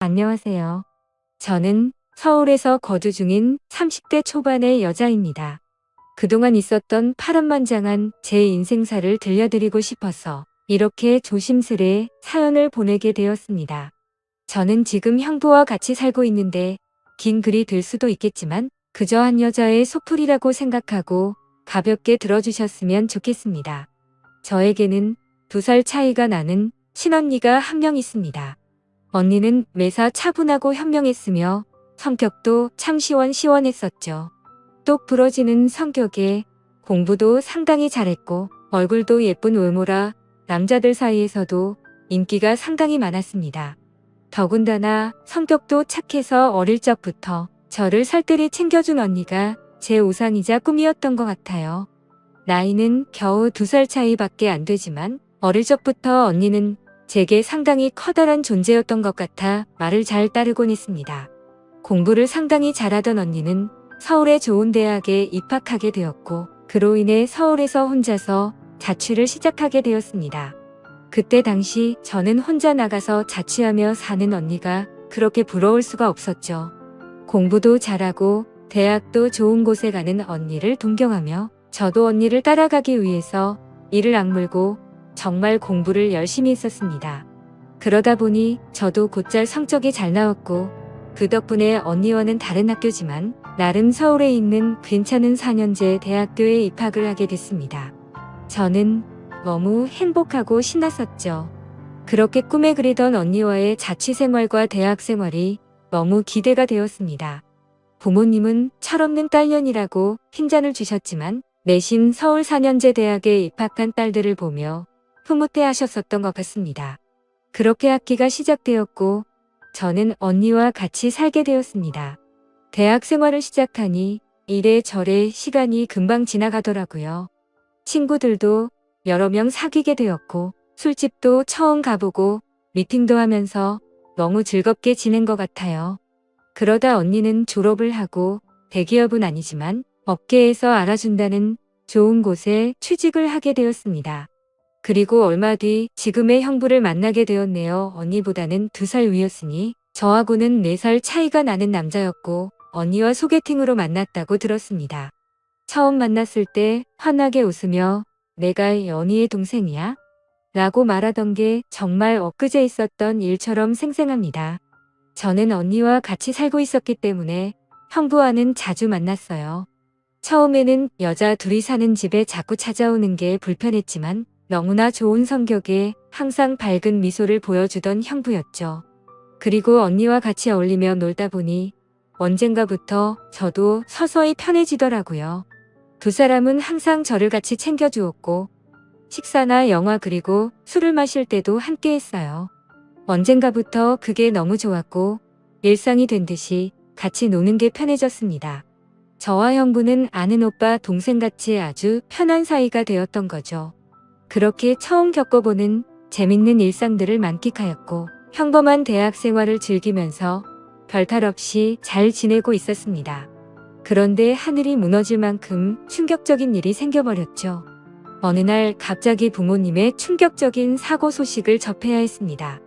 안녕하세요. 저는 서울에서 거주 중인 30대 초반의 여자입니다. 그동안 있었던 파란만장한 제 인생사를 들려드리고 싶어서 이렇게 조심스레 사연을 보내게 되었습니다. 저는 지금 형부와 같이 살고 있는데 긴 글이 될 수도 있겠지만 그저 한 여자의 소풀이라고 생각하고 가볍게 들어주셨으면 좋겠습니다. 저에게는 2살 차이가 나는 친언니가 한 명 있습니다. 언니는 매사 차분하고 현명했으며 성격도 참 시원시원했었죠. 똑 부러지는 성격에 공부도 상당히 잘했고 얼굴도 예쁜 외모라 남자들 사이에서도 인기가 상당히 많았습니다. 더군다나 성격도 착해서 어릴 적부터 저를 살뜰히 챙겨준 언니가 제 우상이자 꿈이었던 것 같아요. 나이는 겨우 2살 차이밖에 안 되지만 어릴 적부터 언니는 제게 상당히 커다란 존재였던 것 같아 말을 잘 따르곤 했습니다. 공부를 상당히 잘하던 언니는 서울의 좋은 대학에 입학하게 되었고 그로 인해 서울에서 혼자서 자취를 시작하게 되었습니다. 그때 당시 저는 혼자 나가서 자취하며 사는 언니가 그렇게 부러울 수가 없었죠. 공부도 잘하고 대학도 좋은 곳에 가는 언니를 동경하며 저도 언니를 따라가기 위해서 이를 악물고 정말 공부를 열심히 했었습니다. 그러다 보니 저도 곧잘 성적이 잘 나왔고 그 덕분에 언니와는 다른 학교지만 나름 서울에 있는 괜찮은 4년제 대학교에 입학을 하게 됐습니다. 저는 너무 행복하고 신났었죠. 그렇게 꿈에 그리던 언니와의 자취 생활과 대학 생활이 너무 기대가 되었습니다. 부모님은 철없는 딸년이라고 핀잔을 주셨지만 내심 서울 4년제 대학에 입학한 딸들을 보며 흐뭇해 하셨었던 것 같습니다. 그렇게 학기가 시작되었고 저는 언니와 같이 살게 되었습니다. 대학 생활을 시작하니 이래저래 시간이 금방 지나가더라고요. 친구들도 여러 명 사귀게 되었고 술집도 처음 가보고 미팅도 하면서 너무 즐겁게 지낸 것 같아요. 그러다 언니는 졸업을 하고 대기업은 아니지만 업계에서 알아준다는 좋은 곳에 취직을 하게 되었습니다. 그리고 얼마 뒤 지금의 형부를 만나게 되었네요. 언니보다는 2살 위였으니 저하고는 4살 차이가 나는 남자였고 언니와 소개팅으로 만났다고 들었습니다. 처음 만났을 때 환하게 웃으며 내가 언니의 동생이야? 라고 말하던 게 정말 엊그제 있었던 일처럼 생생합니다. 저는 언니와 같이 살고 있었기 때문에 형부와는 자주 만났어요. 처음에는 여자 둘이 사는 집에 자꾸 찾아오는 게 불편했지만 너무나 좋은 성격에 항상 밝은 미소를 보여주던 형부였죠. 그리고 언니와 같이 어울리며 놀다 보니 언젠가부터 저도 서서히 편해지더라고요. 2사람은 항상 저를 같이 챙겨주었고 식사나 영화 그리고 술을 마실 때도 함께 했어요. 언젠가부터 그게 너무 좋았고 일상이 된 듯이 같이 노는 게 편해졌습니다. 저와 형부는 아는 오빠 동생같이 아주 편한 사이가 되었던 거죠. 그렇게 처음 겪어보는 재밌는 일상들을 만끽하였고 평범한 대학 생활을 즐기면서 별탈 없이 잘 지내고 있었습니다. 그런데 하늘이 무너질 만큼 충격적인 일이 생겨버렸죠. 어느 날 갑자기 부모님의 충격적인 사고 소식을 접해야 했습니다.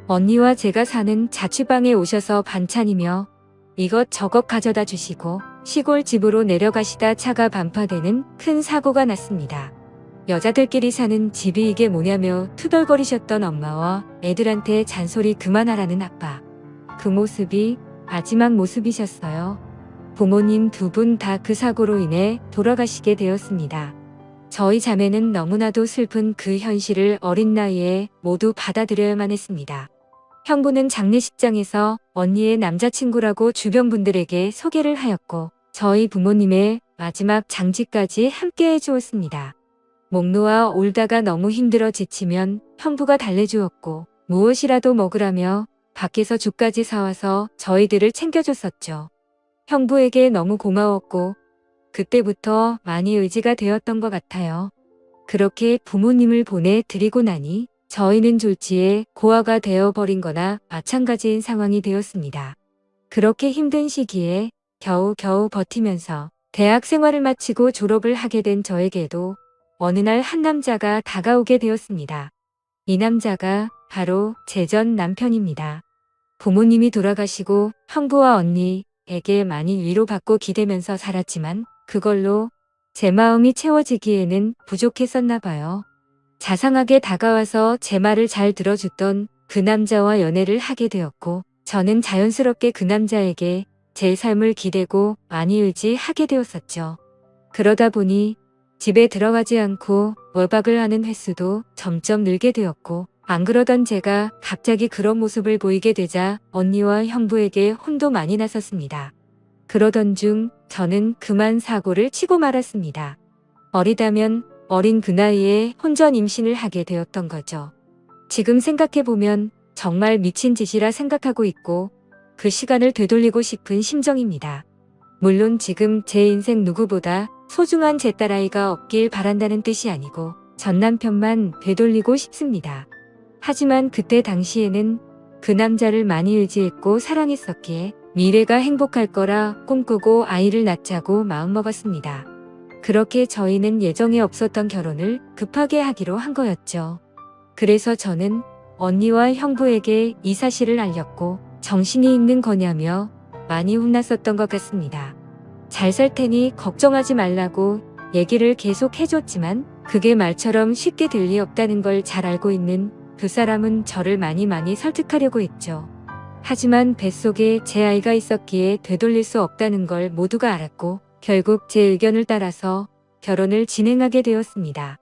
언니와 제가 사는 자취방에 오셔서 반찬이며 이것저것 가져다 주시고 시골 집으로 내려가시다 차가 반파되는 큰 사고가 났습니다. 여자들끼리 사는 집이 이게 뭐냐며 투덜거리셨던 엄마와 애들한테 잔소리 그만하라는 아빠. 그 모습이 마지막 모습이셨어요. 부모님 2분 다 그 사고로 인해 돌아가시게 되었습니다. 저희 자매는 너무나도 슬픈 그 현실을 어린 나이에 모두 받아들여야만 했습니다. 형부는 장례식장에서 언니의 남자친구라고 주변 분들에게 소개를 하였고 저희 부모님의 마지막 장지까지 함께 해주었습니다. 목 놓아 울다가 너무 힘들어 지치면 형부가 달래주었고 무엇이라도 먹으라며 밖에서 죽까지 사와서 저희들을 챙겨줬었죠. 형부에게 너무 고마웠고 그때부터 많이 의지가 되었던 것 같아요. 그렇게 부모님을 보내드리고 나니 저희는 졸지에 고아가 되어버린 거나 마찬가지인 상황이 되었습니다. 그렇게 힘든 시기에 겨우겨우 버티면서 대학 생활을 마치고 졸업을 하게 된 저에게도 어느 날 한 남자가 다가오게 되었습니다. 이 남자가 바로 제 전 남편입니다. 부모님이 돌아가시고 형부와 언니에게 많이 위로받고 기대면서 살았지만 그걸로 제 마음이 채워지기에는 부족했었나 봐요. 자상하게 다가와서 제 말을 잘 들어줬던 그 남자와 연애를 하게 되었고 저는 자연스럽게 그 남자에게 제 삶을 기대고 많이 의지하게 되었었죠. 그러다 보니 집에 들어가지 않고 외박을 하는 횟수도 점점 늘게 되었고 안 그러던 제가 갑자기 그런 모습을 보이게 되자 언니와 형부에게 혼도 많이 났었습니다. 그러던 중 저는 그만 사고를 치고 말았습니다. 어리다면 어린 그 나이에 혼전 임신을 하게 되었던 거죠. 지금 생각해보면 정말 미친 짓이라 생각하고 있고 그 시간을 되돌리고 싶은 심정입니다. 물론 지금 제 인생 누구보다 소중한 제 딸아이가 없길 바란다는 뜻이 아니고 전 남편만 되돌리고 싶습니다. 하지만 그때 당시에는 그 남자를 많이 의지했고 사랑했었기에 미래가 행복할 거라 꿈꾸고 아이를 낳자고 마음먹었습니다. 그렇게 저희는 예정에 없었던 결혼을 급하게 하기로 한 거였죠. 그래서 저는 언니와 형부에게 이 사실을 알렸고 정신이 있는 거냐며 많이 혼났었던 것 같습니다. 잘 살 테니 걱정하지 말라고 얘기를 계속 해줬지만 그게 말처럼 쉽게 될 리 없다는 걸 잘 알고 있는 그 사람은 저를 많이 설득하려고 했죠. 하지만 뱃속에 제 아이가 있었기에 되돌릴 수 없다는 걸 모두가 알았고 결국 제 의견을 따라서 결혼을 진행하게 되었습니다.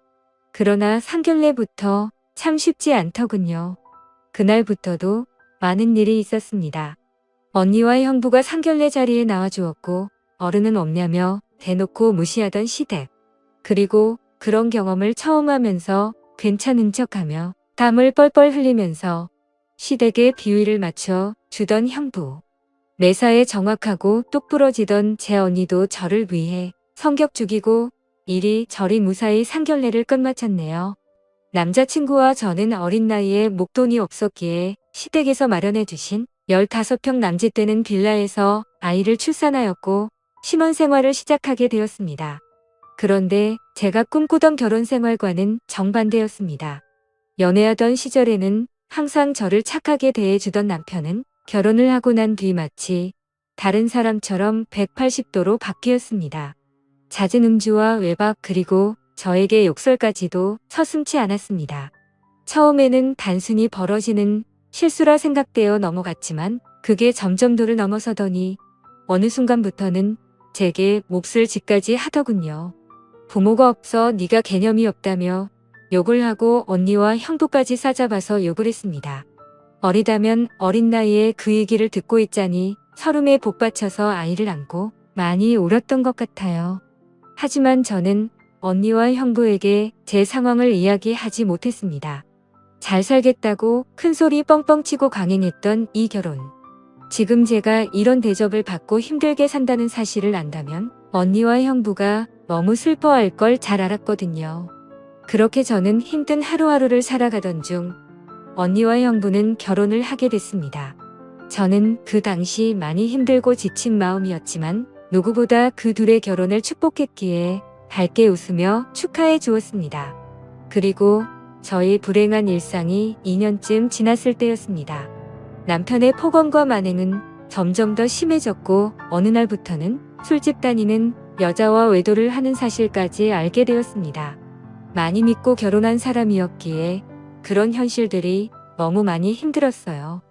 그러나 상견례부터 참 쉽지 않더군요. 그날부터도 많은 일이 있었습니다. 언니와 형부가 상견례 자리에 나와주었고 어른은 없냐며 대놓고 무시하던 시댁. 그리고 그런 경험을 처음 하면서 괜찮은 척하며 땀을 뻘뻘 흘리면서 시댁에 비위를 맞춰 주던 형부. 매사에 정확하고 똑부러지던 제 언니도 저를 위해 성격 죽이고 이리저리 무사히 상견례를 끝마쳤네요. 남자친구와 저는 어린 나이에 목돈이 없었기에 시댁에서 마련해 주신 15평 남짓되는 빌라에서 아이를 출산하였고 신혼 생활을 시작하게 되었습니다. 그런데 제가 꿈꾸던 결혼 생활과는 정반대였습니다. 연애하던 시절에는 항상 저를 착하게 대해주던 남편은 결혼을 하고 난 뒤 마치 다른 사람처럼 180도로 바뀌었습니다. 잦은 음주와 외박 그리고 저에게 욕설까지도 서슴지 않았습니다. 처음에는 단순히 벌어지는 실수라 생각되어 넘어갔지만 그게 점점 도를 넘어서더니 어느 순간부터는 제게 몹쓸 짓까지 하더군요. 부모가 없어 네가 개념이 없다며 욕을 하고 언니와 형부까지 싸잡아서 욕을 했습니다. 어리다면 어린 나이에 그 얘기를 듣고 있자니 서름에 복받쳐서 아이를 안고 많이 울었던 것 같아요. 하지만 저는 언니와 형부에게 제 상황을 이야기하지 못했습니다. 잘 살겠다고 큰소리 뻥뻥 치고 강행했던 이 결혼. 지금 제가 이런 대접을 받고 힘들게 산다는 사실을 안다면 언니와 형부가 너무 슬퍼할 걸 잘 알았거든요. 그렇게 저는 힘든 하루하루를 살아가던 중 언니와 형부는 결혼을 하게 됐습니다. 저는 그 당시 많이 힘들고 지친 마음이었지만 누구보다 그 둘의 결혼을 축복했기에 밝게 웃으며 축하해 주었습니다. 그리고 저의 불행한 일상이 2년쯤 지났을 때였습니다. 남편의 폭언과 만행은 점점 더 심해졌고 어느 날부터는 술집 다니는 여자와 외도를 하는 사실까지 알게 되었습니다. 많이 믿고 결혼한 사람이었기에 그런 현실들이 너무 많이 힘들었어요.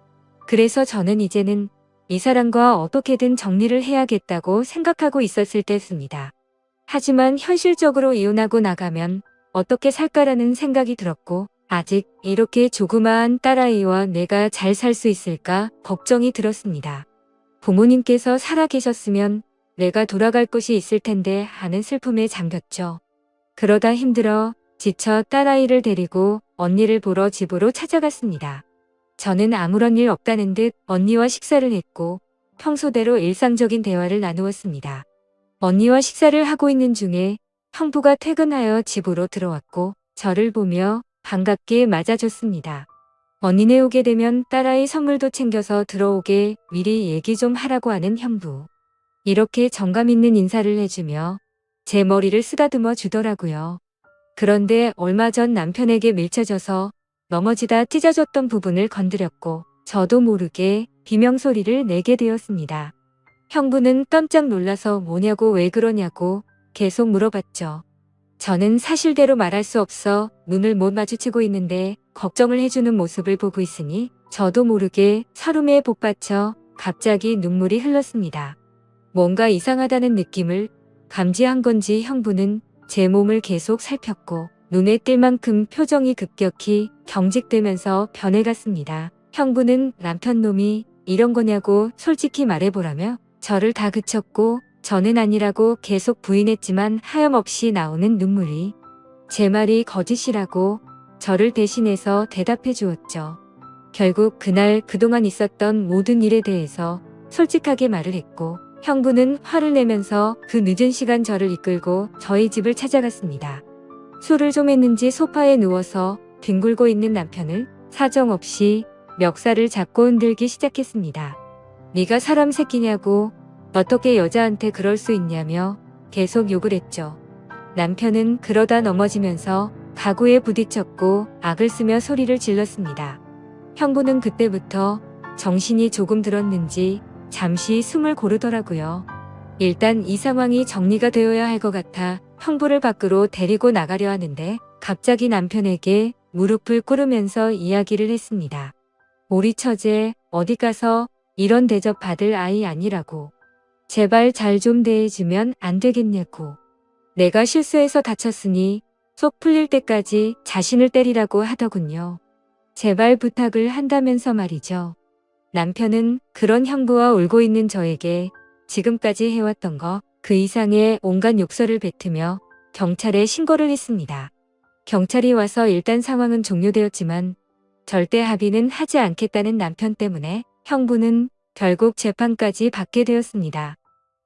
그래서 저는 이제는 이 사람과 어떻게든 정리를 해야겠다고 생각하고 있었을 때였습니다. 하지만 현실적으로 이혼하고 나가면 어떻게 살까라는 생각이 들었고 아직 이렇게 조그마한 딸아이와 내가 잘 살 수 있을까 걱정이 들었습니다. 부모님께서 살아계셨으면 내가 돌아갈 곳이 있을 텐데 하는 슬픔에 잠겼죠. 그러다 힘들어 지쳐 딸아이를 데리고 언니를 보러 집으로 찾아갔습니다. 저는 아무런 일 없다는 듯 언니와 식사를 했고 평소대로 일상적인 대화를 나누었습니다. 언니와 식사를 하고 있는 중에 형부가 퇴근하여 집으로 들어왔고 저를 보며 반갑게 맞아줬습니다. 언니네 오게 되면 딸아이 선물도 챙겨서 들어오게 미리 얘기 좀 하라고 하는 형부. 이렇게 정감 있는 인사를 해주며 제 머리를 쓰다듬어 주더라고요. 그런데 얼마 전 남편에게 밀쳐져서 넘어지다 찢어졌던 부분을 건드렸고 저도 모르게 비명소리를 내게 되었습니다. 형부는 깜짝 놀라서 뭐냐고 왜 그러냐고 계속 물어봤죠. 저는 사실대로 말할 수 없어 눈을 못 마주치고 있는데 걱정을 해주는 모습을 보고 있으니 저도 모르게 설움에 복받쳐 갑자기 눈물이 흘렀습니다. 뭔가 이상하다는 느낌을 감지한 건지 형부는 제 몸을 계속 살폈고 눈에 띌 만큼 표정이 급격히 경직되면서 변해갔습니다. 형부는 남편 놈이 이런 거냐고 솔직히 말해보라며 저를 다그쳤고 저는 아니라고 계속 부인했지만 하염없이 나오는 눈물이 제 말이 거짓이라고 저를 대신해서 대답해 주었죠. 결국 그날 그동안 있었던 모든 일에 대해서 솔직하게 말을 했고 형부는 화를 내면서 그 늦은 시간 저를 이끌고 저희 집을 찾아갔습니다. 술을 좀 했는지 소파에 누워서 뒹굴고 있는 남편을 사정없이 멱살을 잡고 흔들기 시작했습니다. 네가 사람 새끼냐고 어떻게 여자한테 그럴 수 있냐며 계속 욕을 했죠. 남편은 그러다 넘어지면서 가구에 부딪혔고 악을 쓰며 소리를 질렀습니다. 형부는 그때부터 정신이 조금 들었는지 잠시 숨을 고르더라고요. 일단 이 상황이 정리가 되어야 할 것 같아 형부를 밖으로 데리고 나가려 하는데 갑자기 남편에게 무릎을 꿇으면서 이야기를 했습니다. 우리 처제 어디 가서 이런 대접 받을 아이 아니라고. 제발 잘 좀 대해주면 안 되겠냐고. 내가 실수해서 다쳤으니 속 풀릴 때까지 자신을 때리라고 하더군요. 제발 부탁을 한다면서 말이죠. 남편은 그런 형부와 울고 있는 저에게 지금까지 해왔던 거 그 이상의 온갖 욕설을 뱉으며 경찰에 신고를 했습니다. 경찰이 와서 일단 상황은 종료되었지만 절대 합의는 하지 않겠다는 남편 때문에 형부는 결국 재판까지 받게 되었습니다.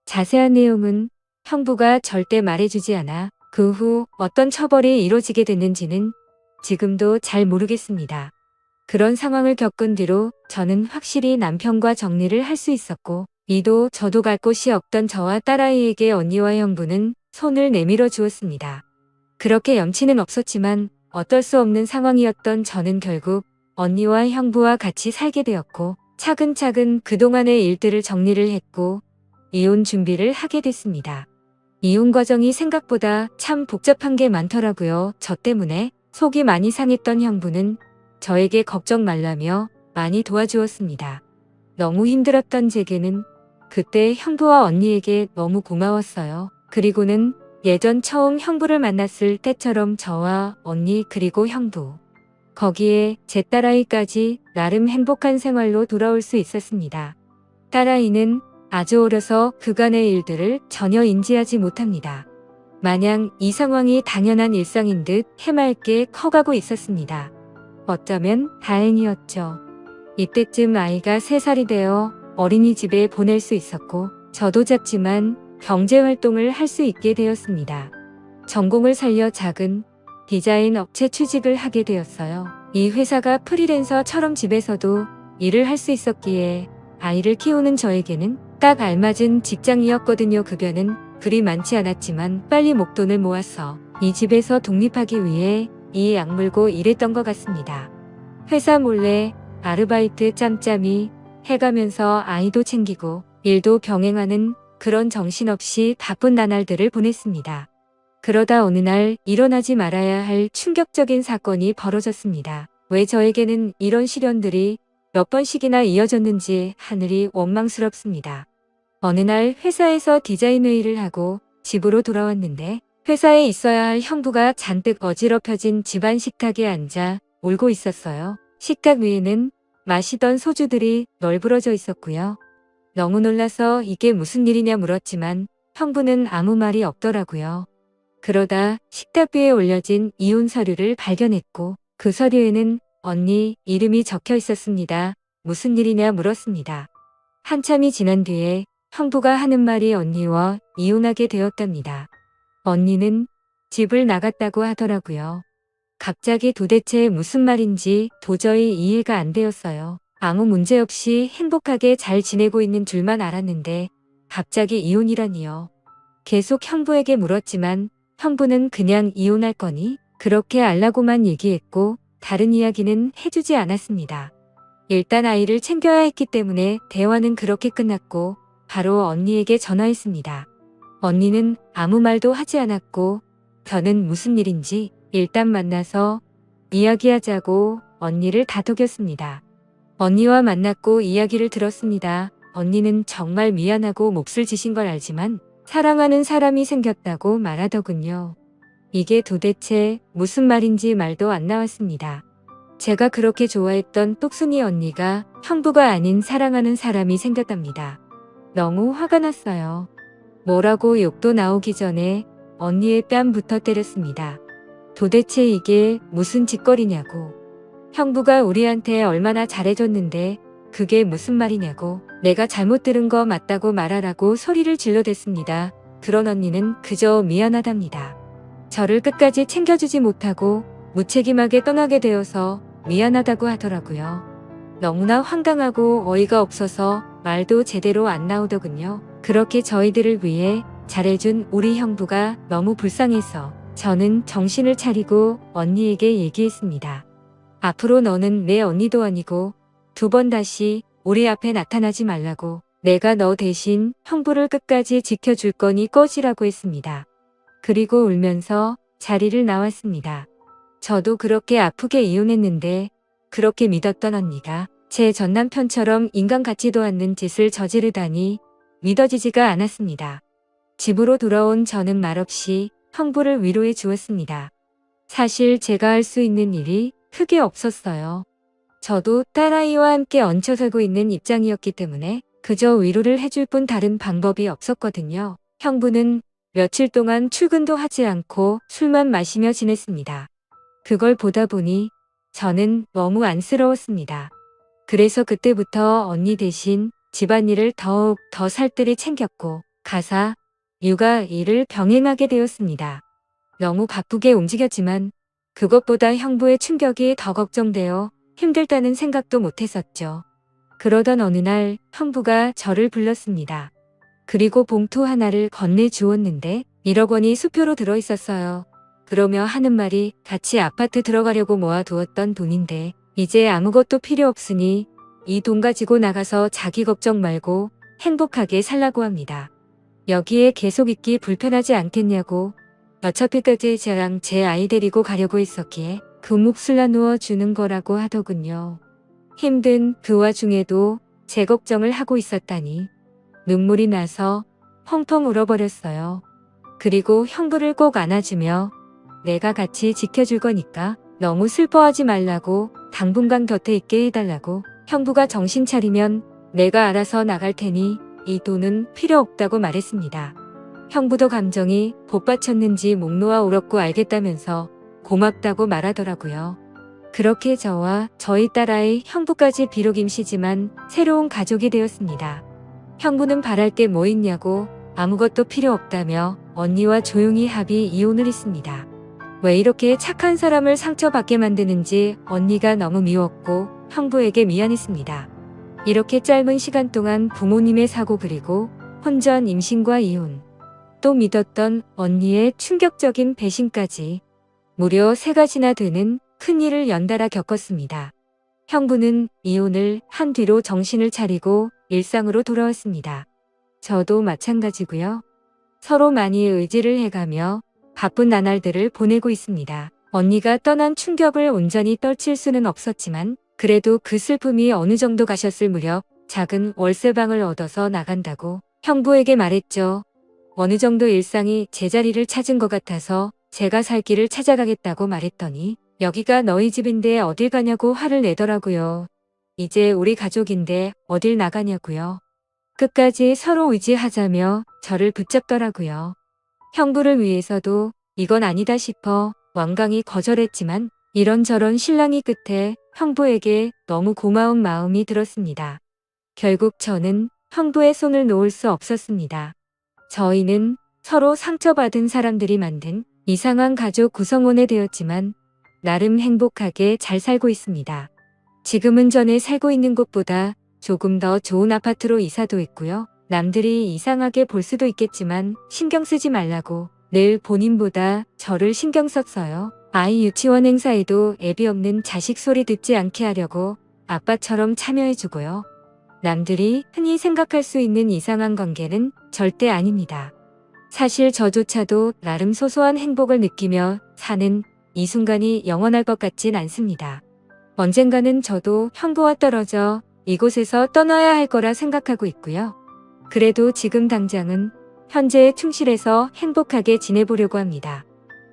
자세한 내용은 형부가 절대 말해주지 않아 그 후 어떤 처벌이 이루어지게 됐는지는 지금도 잘 모르겠습니다. 그런 상황을 겪은 뒤로 저는 확실히 남편과 정리를 할 수 있었고 이도 저도 갈 곳이 없던 저와 딸아이에게 언니와 형부는 손을 내밀어 주었습니다. 그렇게 염치는 없었지만 어떨 수 없는 상황이었던 저는 결국 언니와 형부와 같이 살게 되었고 차근차근 그동안의 일들을 정리를 했고 이혼 준비를 하게 됐습니다. 이혼 과정이 생각보다 참 복잡한 게 많더라고요. 저 때문에 속이 많이 상했던 형부는 저에게 걱정 말라며 많이 도와주었습니다. 너무 힘들었던 제게는 그때 형부와 언니에게 너무 고마웠어요. 그리고는 예전 처음 형부를 만났을 때처럼 저와 언니 그리고 형부 거기에 제 딸아이까지 나름 행복한 생활로 돌아올 수 있었습니다. 딸아이는 아주 어려서 그간의 일들을 전혀 인지하지 못합니다. 마냥 이 상황이 당연한 일상인 듯 해맑게 커가고 있었습니다. 어쩌면 다행이었죠. 이때쯤 아이가 3살이 되어 어린이집에 보낼 수 있었고 저도 작지만 경제활동을 할 수 있게 되었습니다. 전공을 살려 작은 디자인 업체 취직을 하게 되었어요. 이 회사가 프리랜서처럼 집에서도 일을 할 수 있었기에 아이를 키우는 저에게는 딱 알맞은 직장이었거든요. 급여는 그리 많지 않았지만 빨리 목돈을 모아서 이 집에서 독립하기 위해 이 악물고 일했던 것 같습니다. 회사 몰래 아르바이트 짬짬이 해가면서 아이도 챙기고 일도 병행하는 그런 정신없이 바쁜 나날들을 보냈습니다. 그러다 어느 날 일어나지 말아야 할 충격적인 사건이 벌어졌습니다. 왜 저에게는 이런 시련들이 몇 번씩이나 이어졌는지 하늘이 원망스럽습니다. 어느 날 회사에서 디자인 회의를 하고 집으로 돌아왔는데 회사에 있어야 할 형부가 잔뜩 어지럽혀진 집안 식탁에 앉아 울고 있었어요. 식탁 위에는 마시던 소주들이 널브러져 있었고요. 너무 놀라서 이게 무슨 일이냐 물었지만 형부는 아무 말이 없더라고요. 그러다 식탁 위에 올려진 이혼 서류를 발견했고 그 서류에는 언니 이름이 적혀 있었습니다. 무슨 일이냐 물었습니다. 한참이 지난 뒤에 형부가 하는 말이 언니와 이혼하게 되었답니다. 언니는 집을 나갔다고 하더라고요. 갑자기 도대체 무슨 말인지 도저히 이해가 안 되었어요. 아무 문제 없이 행복하게 잘 지내고 있는 줄만 알았는데 갑자기 이혼이라니요. 계속 형부에게 물었지만 형부는 그냥 이혼할 거니 그렇게 알라고만 얘기했고 다른 이야기는 해주지 않았습니다. 일단 아이를 챙겨야 했기 때문에 대화는 그렇게 끝났고 바로 언니에게 전화했습니다. 언니는 아무 말도 하지 않았고 저는 무슨 일인지 일단 만나서 이야기하자고 언니를 다독였습니다. 언니와 만났고 이야기를 들었습니다. 언니는 정말 미안하고 몹쓸 짓인 걸 알지만 사랑하는 사람이 생겼다고 말하더군요. 이게 도대체 무슨 말인지 말도 안 나왔습니다. 제가 그렇게 좋아했던 똑순이 언니가 형부가 아닌 사랑하는 사람이 생겼답니다. 너무 화가 났어요. 뭐라고 욕도 나오기 전에 언니의 뺨부터 때렸습니다. 도대체 이게 무슨 짓거리냐고. 형부가 우리한테 얼마나 잘해줬는데 그게 무슨 말이냐고. 내가 잘못 들은 거 맞다고 말하라고 소리를 질러댔습니다. 그런 언니는 그저 미안하답니다. 저를 끝까지 챙겨주지 못하고 무책임하게 떠나게 되어서 미안하다고 하더라고요. 너무나 황당하고 어이가 없어서 말도 제대로 안 나오더군요. 그렇게 저희들을 위해 잘해준 우리 형부가 너무 불쌍해서 저는 정신을 차리고 언니에게 얘기했습니다. 앞으로 너는 내 언니도 아니고 두 번 다시 우리 앞에 나타나지 말라고. 내가 너 대신 형부를 끝까지 지켜줄 거니 꺼지라고 했습니다. 그리고 울면서 자리를 나왔습니다. 저도 그렇게 아프게 이혼했는데 그렇게 믿었던 언니가 제 전남편처럼 인간 같지도 않는 짓을 저지르다니 믿어지지가 않았습니다. 집으로 돌아온 저는 말없이 형부를 위로해 주었습니다. 사실 제가 할 수 있는 일이 크게 없었어요. 저도 딸아이와 함께 얹혀 살고 있는 입장이었기 때문에 그저 위로를 해줄 뿐 다른 방법이 없었거든요. 형부는 며칠 동안 출근도 하지 않고 술만 마시며 지냈습니다. 그걸 보다 보니 저는 너무 안쓰러웠습니다. 그래서 그때부터 언니 대신 집안일을 더욱 더 살뜰히 챙겼고 가사, 육아 일을 병행하게 되었습니다. 너무 바쁘게 움직였지만 그것보다 형부의 충격이 더 걱정되어 힘들다는 생각도 못했었죠. 그러던 어느 날 형부가 저를 불렀습니다. 그리고 봉투 하나를 건네주었는데 1억 원이 수표로 들어있었어요. 그러며 하는 말이 같이 아파트 들어가려고 모아두었던 돈인데 이제 아무것도 필요 없으니 이 돈 가지고 나가서 자기 걱정 말고 행복하게 살라고 합니다. 여기에 계속 있기 불편하지 않겠냐고. 어차피 까지 저랑 제 아이 데리고 가려고 했었기에 그 몫을 나누어 주는 거라고 하더군요. 힘든 그 와중에도 제 걱정을 하고 있었다니 눈물이 나서 펑펑 울어버렸어요. 그리고 형부를 꼭 안아주며 내가 같이 지켜줄 거니까 너무 슬퍼하지 말라고 당분간 곁에 있게 해달라고. 형부가 정신 차리면 내가 알아서 나갈 테니 이 돈은 필요 없다고 말했습니다. 형부도 감정이 복받쳤는지 목 놓아 울었고 알겠다면서 고맙다고 말하더라고요. 그렇게 저와 저희 딸아이 형부까지 비록 임시지만 새로운 가족이 되었습니다. 형부는 바랄 게 뭐 있냐고 아무것도 필요 없다며 언니와 조용히 합의 이혼을 했습니다. 왜 이렇게 착한 사람을 상처받게 만드는지 언니가 너무 미웠고 형부에게 미안했습니다. 이렇게 짧은 시간 동안 부모님의 사고 그리고 혼전 임신과 이혼, 또 믿었던 언니의 충격적인 배신까지 무려 3가지나 되는 큰일을 연달아 겪었습니다. 형부는 이혼을 한 뒤로 정신을 차리고 일상으로 돌아왔습니다. 저도 마찬가지고요. 서로 많이 의지를 해가며 바쁜 나날들을 보내고 있습니다. 언니가 떠난 충격을 온전히 떨칠 수는 없었지만 그래도 그 슬픔이 어느 정도 가셨을 무렵 작은 월세방을 얻어서 나간다고 형부에게 말했죠. 어느 정도 일상이 제자리를 찾은 것 같아서 제가 살 길을 찾아가겠다고 말했더니 여기가 너희 집인데 어딜 가냐고 화를 내더라고요. 이제 우리 가족인데 어딜 나가냐고요. 끝까지 서로 의지하자며 저를 붙잡더라고요. 형부를 위해서도 이건 아니다 싶어 완강히 거절했지만 이런저런 실랑이 끝에 형부에게 너무 고마운 마음이 들었습니다. 결국 저는 형부의 손을 놓을 수 없었습니다. 저희는 서로 상처받은 사람들이 만든 이상한 가족 구성원이 되었지만 나름 행복하게 잘 살고 있습니다. 지금은 전에 살고 있는 곳보다 조금 더 좋은 아파트로 이사도 했고요. 남들이 이상하게 볼 수도 있겠지만 신경 쓰지 말라고 늘 본인보다 저를 신경 썼어요. 아이 유치원 행사에도 애비 없는 자식 소리 듣지 않게 하려고 아빠처럼 참여해주고요. 남들이 흔히 생각할 수 있는 이상한 관계는 절대 아닙니다. 사실 저조차도 나름 소소한 행복을 느끼며 사는 이 순간이 영원할 것 같진 않습니다. 언젠가는 저도 형부와 떨어져 이곳에서 떠나야 할 거라 생각하고 있고요. 그래도 지금 당장은 현재에 충실해서 행복하게 지내보려고 합니다.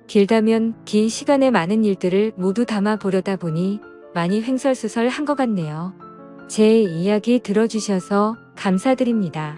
길다면 긴 시간에 많은 일들을 모두 담아 보려다 보니 많이 횡설수설한 것 같네요. 제 이야기 들어주셔서 감사드립니다.